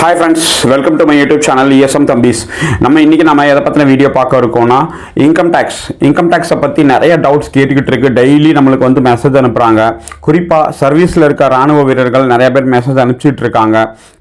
Hi friends, welcome to my YouTube channel ESM தம்பிஸ். இன்றைக்கி நம்ம எதை பற்றின வீடியோ பார்க்க இருக்கோம்னா இன்கம் டேக்ஸை பற்றி நிறைய டவுட்ஸ் கேட்டுக்கிட்டு இருக்கு. டெய்லி நம்மளுக்கு வந்து மெசேஜ் அனுப்புகிறாங்க. குறிப்பாக சர்வீஸில் இருக்க ராணுவ வீரர்கள் நிறைய பேர் மெசேஜ் அனுப்பிச்சிட்டு இருக்காங்க.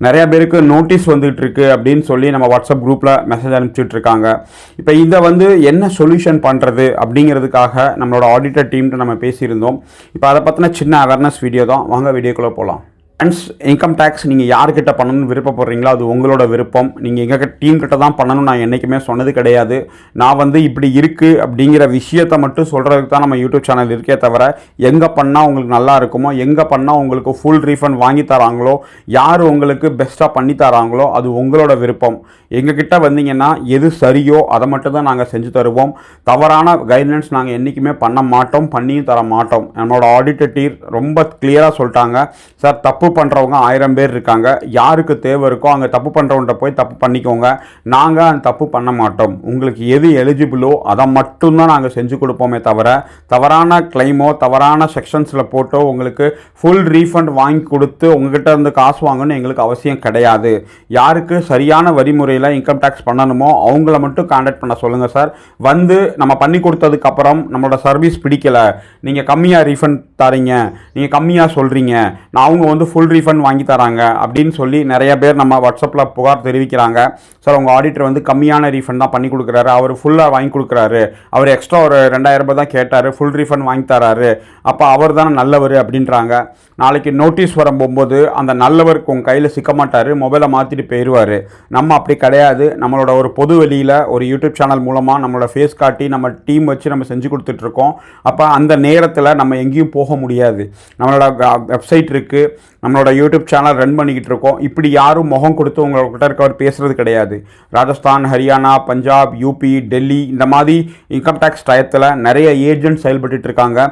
நிறைய பேருக்கு நோட்டீஸ் வந்துகிட்டு இருக்கு அப்படின்னு சொல்லி நம்ம வாட்ஸ்அப் குரூப்பில் மெசேஜ் அனுப்பிச்சிட்டு இருக்காங்க. இப்போ இதை வந்து என்ன சொல்யூஷன் பண்ணுறது அப்படிங்கிறதுக்காக நம்மளோட ஆடிட்டர் டீம்கிட்ட நம்ம பேசியிருந்தோம். இப்போ அதை பற்றின சின்ன அவேர்னஸ் வீடியோ தான். வாங்க வீடியோக்குள்ளே போகலாம். ஃப்ரெண்ட்ஸ், இன்கம் டேக்ஸ் நீங்கள் யார்கிட்ட பண்ணணும்னு விருப்பப்படுறீங்களோ அது உங்களோட விருப்பம். நீங்கள் எங்கள் டீம் கிட்ட தான் பண்ணணும்னு நான் என்றைக்குமே சொன்னது கிடையாது. நான் வந்து இப்படி இருக்குது அப்படிங்கிற விஷயத்தை மட்டும் சொல்கிறதுக்கு தான் நம்ம யூடியூப் சேனல் இருக்கே தவிர, எங்கே பண்ணால் உங்களுக்கு நல்லா இருக்குமோ, எங்கே பண்ணால் உங்களுக்கு ஃபுல் ரீஃபண்ட் வாங்கி தராங்களோ, யார் உங்களுக்கு பெஸ்ட்டாக பண்ணி தராங்களோ அது உங்களோட விருப்பம். எங்ககிட்ட வந்தீங்கன்னா எது சரியோ அதை மட்டும் தான் நாங்கள் செஞ்சு தருவோம். தவறான கைட்லைன்ஸ் நாங்கள் என்றைக்குமே பண்ண மாட்டோம், பண்ணியும் தர மாட்டோம். நம்மளோட ஆடிட்டர் டீம் ரொம்ப கிளியராக சொல்லிட்டாங்க. சார், தப்பு பண்ணுறவங்க 1000 பேர் இருக்காங்க. யாருக்கு தேவை இருக்கோ அங்கே தப்பு பண்ணுறவன்ட்ட போய் தப்பு பண்ணிக்கோங்க. நாங்கள் அந்த தப்பு பண்ண மாட்டோம். உங்களுக்கு எது எலிஜிபிளோ அதை மட்டும்தான் நாங்கள் செஞ்சு கொடுப்போமே தவிர, தவறான கிளைமோ தவறான செக்ஷன்ஸில் போட்டோ உங்களுக்கு ஃபுல் ரீஃபண்ட் வாங்கி கொடுத்து உங்ககிட்ட இருந்து காசு வாங்கணும்னு எங்களுக்கு அவசியம் கிடையாது. யாருக்கு சரியான வரிமுறையில் இன்கம் டேக்ஸ் பண்ணணுமோ அவங்கள மட்டும் கான்டாக்ட் பண்ண சொல்லுங்கள் சார். வந்து நம்ம பண்ணி கொடுத்ததுக்கப்புறம் நம்மளோட சர்வீஸ் பிடிக்கலை, நீங்கள் கம்மியாக ரீஃபண்ட் தரீங்க, நீங்கள் கம்மியாக சொல்கிறீங்க, நான் அவங்க வந்து ஃபுல் ரீஃபண்ட் வாங்கி தராங்க அப்படின்னு சொல்லி நிறைய பேர் நம்ம வாட்ஸ்அப்பில் புகார் தெரிவிக்கிறாங்க. சார், உங்கள் ஆடிட்டர் வந்து கம்மியான ரீஃபண்ட் தான் பண்ணி கொடுக்குறாரு, அவர் ஃபுல்லாக வாங்கி கொடுக்குறாரு, அவர் எக்ஸ்ட்ரா ஒரு 2000 ரூபாய் தான் கேட்டார், ஃபுல் ரீஃபண்ட் வாங்கி தராரு, அப்போ அவர் தானே நல்லவர் அப்படின்றாங்க. நாளைக்கு நோட்டீஸ் வரும்போது அந்த நல்லவருக்கு உங்கள் கையில் சிக்க மாட்டார், மொபைலை மாற்றிட்டு போயிடுவார். நம்ம அப்படி கிடையாது. நம்மளோட ஒரு பொது வெளியில் ஒரு யூடியூப் சேனல் மூலமாக நம்மளோட ஃபேஸ் காட்டி நம்ம டீம் வச்சு நம்ம செஞ்சு கொடுத்துட்ருக்கோம். அப்போ அந்த நேரத்தில் நம்ம எங்கேயும் போக முடியாது. நம்மளோட வெப்சைட் இருக்குது, நம்மளோட யூடியூப் சேனல் ரன் பண்ணிக்கிட்டு இருக்கோம். இப்படி யாரும் முகம் கொடுத்து உங்கள்கிட்ட இருக்கவர் பேசுகிறது கிடையாது. ராஜஸ்தான், ஹரியானா, பஞ்சாப், யூபி, டெல்லி இந்த மாதிரி இன்கம் டேக்ஸ் டயத்தில் நிறைய ஏஜென்ட் செயல்பட்டு இருக்காங்க.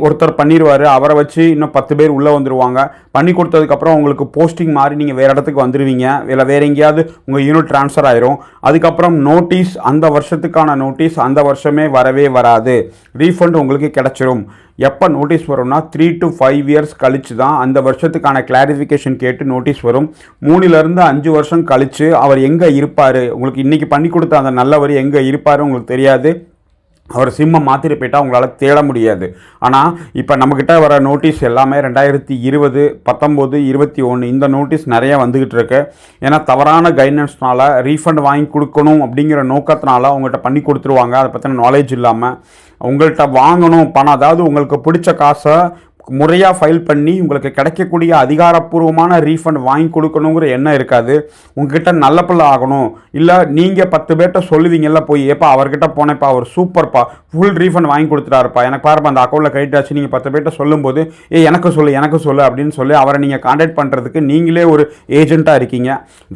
ஒருத்தர் பண்ணிடுவார், அவரை வச்சு இன்னும் 10 பேர் உள்ளே வந்துடுவாங்க. பண்ணி கொடுத்ததுக்கப்புறம் உங்களுக்கு போஸ்டிங் மாதிரி நீங்கள் வேறு இடத்துக்கு வந்துடுவீங்க, இல்லை வேறு எங்கேயாவது உங்கள் யூனிட் ட்ரான்ஸ்ஃபர் ஆயிரும். அதுக்கப்புறம் நோட்டீஸ், அந்த வருஷத்துக்கான நோட்டீஸ் அந்த வருஷமே வரவே வராது. ரீஃபண்ட் உங்களுக்கு கிடச்சிரும். எப்போ நோட்டீஸ் வரும்னா 3 to 5 இயர்ஸ் கழித்து தான் அந்த வருஷத்துக்கான கிளாரிஃபிகேஷன் கேட்டு நோட்டீஸ் வரும். 3 to 5 வருஷம் கழித்து அவர் எங்கே இருப்பார், உங்களுக்கு இன்றைக்கி பண்ணி கொடுத்த அந்த நல்லவர் எங்கே இருப்பார் உங்களுக்கு தெரியாது. அவர் சிம்மை மாற்றிட்டு போயிட்டால் உங்களால் தேட முடியாது. ஆனால் இப்போ நம்மக்கிட்ட வர நோட்டீஸ் எல்லாமே 2020, 19, 21 இந்த நோட்டீஸ் நிறைய வந்துக்கிட்டு இருக்கு. ஏன்னா தவறான கைட்லைன்ஸ்னால ரீஃபண்ட் வாங்கி கொடுக்கணும் அப்படிங்கிற நோக்கத்தினால அவங்கள்ட்ட பண்ணி கொடுத்துருவாங்க. அதை பற்றின நாலேஜ் இல்லாமல் உங்கள்கிட்ட வாங்கணும் பணம், அதாவது உங்களுக்கு பிடிச்ச காசை முறையாக ஃபைல் பண்ணி உங்களுக்கு கிடைக்கக்கூடிய அதிகாரப்பூர்வமான ரீஃபண்ட் வாங்கி கொடுக்கணுங்கிற எண்ணம் இருக்காது. உங்ககிட்ட நல்ல பிள்ளை ஆகணும், இல்லை நீங்கள் 10 பேர்கிட்ட சொல்லுவீங்கல்ல, போய் ஏப்பா அவர்கிட்ட போனேப்பா, அவர் சூப்பர்ப்பா, ஃபுல் ரீஃபண்ட் வாங்கி கொடுத்துட்டாருப்பா, எனக்கு பாருப்பா அந்த அக்கௌண்ட்டில் கிரெடிட் ஆச்சு, நீங்கள் 10 பேர்கிட்ட சொல்லும்போது எனக்கு சொல்லு அப்படின்னு சொல்லி அவரை நீங்கள் கான்டாக்ட் பண்ணுறதுக்கு நீங்களே ஒரு ஏஜென்ட்டாக இருக்கீங்க.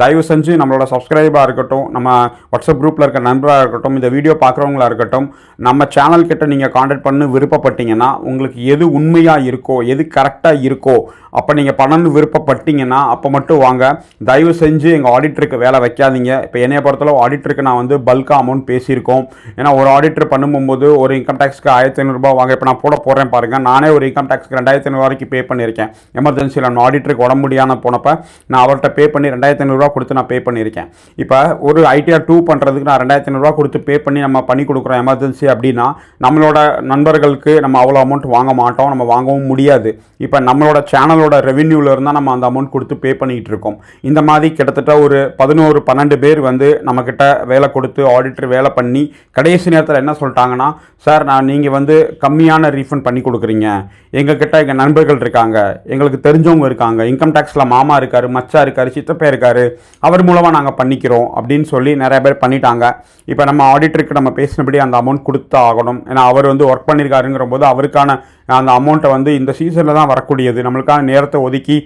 தயவு செஞ்சு நம்மளோட சப்ஸ்கிரைபராக இருக்கட்டும், நம்ம வாட்ஸ்அப் குரூப்பில் இருக்க நண்பராக இருக்கட்டும், இந்த வீடியோ பார்க்குறவங்களா இருக்கட்டும், நம்ம சேனல் கிட்ட நீங்கள் கான்டாக்ட் பண்ணி விருப்பப்பட்டீங்கன்னா உங்களுக்கு எது உண்மையாக இருக்கோ, எது கரெக்டாக இருக்கோ, அப்போ நீங்கள் பண்ணணும்னு விருப்பப்பட்டீங்கன்னா அப்போ மட்டும் வாங்க. தயவு செஞ்சு எங்கள் ஆடிட்டருக்கு வேலை வைக்காதீங்க. இப்போ என்னைய பொறுத்தளவு ஆடிட்டருக்கு நான் வந்து பல்காக அமௌண்ட் பேசியிருக்கோம். ஏன்னா ஒரு ஆடிட்டர் பண்ணும்போது ஒரு இன்கம் டேக்ஸ்க்கு 1500 ரூபாய் வாங்க. இப்போ நான் போடுறேன் பாருங்கள், நானே ஒரு இன்கம் டேக்ஸ்க்கு 2500 வரைக்கும் பே பண்ணியிருக்கேன். எமர்ஜென்சியில் நான் ஆடிட்டருக்கு உடம்பு முடியாமல் போனப்போ நான் அவர்கிட்ட பே பண்ணி 2500 ரூபா கொடுத்து நான் பே பண்ணியிருக்கேன். இப்போ ஒரு ITR 2 பண்ணுறதுக்கு நான் 2500 ரூபா கொடுத்து பே பண்ணி நம்ம பண்ணி கொடுக்குறோம் எமர்ஜென்சி அப்படின்னா, நம்மளோட நண்பர்களுக்கு நம்ம அவ்வளோ அமௌண்ட் வாங்க மாட்டோம், நம்ம வாங்கவும் முடியாது. இப்போ நம்மளோட சேனலோட ரெவென்யூவில் இருந்தால் நம்ம அந்த அமௌண்ட் கொடுத்து பே பண்ணிகிட்டு இருக்கோம். இந்த மாதிரி கிட்டத்தட்ட ஒரு 11-12 பேர் வந்து நம்மக்கிட்ட வேலை கொடுத்து ஆடிட்டர் வேலை பண்ணி கடைசி நேரத்தில் என்ன சொல்லிட்டாங்கன்னா, சார் நீங்கள் வந்து கம்மியான ரீஃபண்ட் பண்ணி கொடுக்குறீங்க, எங்ககிட்ட எங்கள் நண்பர்கள் இருக்காங்க, எங்களுக்கு தெரிஞ்சவங்க இருக்காங்க, இன்கம் டேக்ஸில் மாமா இருக்கார், மச்சா இருக்கார், சித்தப்பா இருக்கார், அவர் மூலமாக நாங்கள் பண்ணிக்கிறோம் அப்படின்னு சொல்லி நிறைய பேர் பண்ணிட்டாங்க. இப்போ நம்ம ஆடிட்டருக்கு நம்ம பேசினபடி அந்த அமௌண்ட் கொடுத்து ஆகணும். ஏன்னா அவர் வந்து ஒர்க் பண்ணியிருக்காருங்கிற போது அவருக்கான அந்த அமௌண்ட்டை வந்து இந்த சீசனில் தான் வரக்கூடியது. நம்மளுக்கான நேரத்தை ஒதுக்கி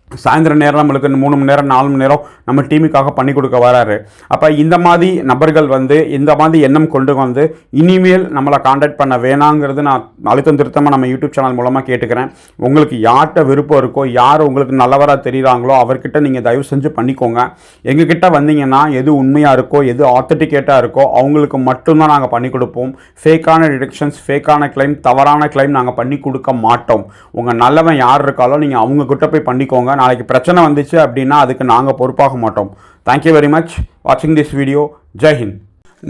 சாயந்தரம் நேரம் நம்மளுக்கு 3 மணி நேரம் 4 மணி நேரம் நம்ம டீமுக்காக பண்ணி கொடுக்க வராரு. அப்போ இந்த மாதிரி நபர்கள் வந்து இந்த மாதிரி எண்ணம் கொண்டு வந்து இனிமேல் நம்மளை கான்டாக்ட் பண்ண வேணாங்கிறது நான் அழுத்தம் திருத்தமாக நம்ம யூடியூப் சேனல் மூலமாக கேட்டுக்கிறேன். உங்களுக்கு யார்கிட்ட விருப்பம் இருக்கோ, யார் உங்களுக்கு நல்லவராக தெரியுறாங்களோ அவர்கிட்ட நீங்கள் தயவு செஞ்சு பண்ணிக்கோங்க. எங்ககிட்ட வந்தீங்கன்னா எது உண்மையாக இருக்கோ, எது ஆத்தென்டிகேட்டாக இருக்கோ அவங்களுக்கு மட்டும்தான் நாங்கள் பண்ணி கொடுப்போம். ஃபேக்கான டிடக்ஷன்ஸ், ஃபேக்கான கிளைம், தவறான கிளைம் நாங்கள் பண்ணி கொடுக்க மாட்டோம். உங்கள் நல்லவன் யார் இருக்காலோ நீங்கள் அவங்கக்கிட்ட போய் பண்ணிக்கோங்க. நாளைக்கு பிரச்சனை வந்துச்சு அப்படின்னா அதுக்கு நாங்கள் பொறுப்பாக மாட்டோம். தேங்க்யூ வெரி மச் வாட்சிங் திஸ் வீடியோ. ஜெய் ஹிந்த்.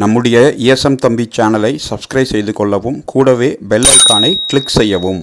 நம்முடைய ESM தம்பி சேனலை சப்ஸ்கிரைப் செய்து கொள்ளவும், கூடவே பெல் ஐக்கானை கிளிக் செய்யவும்.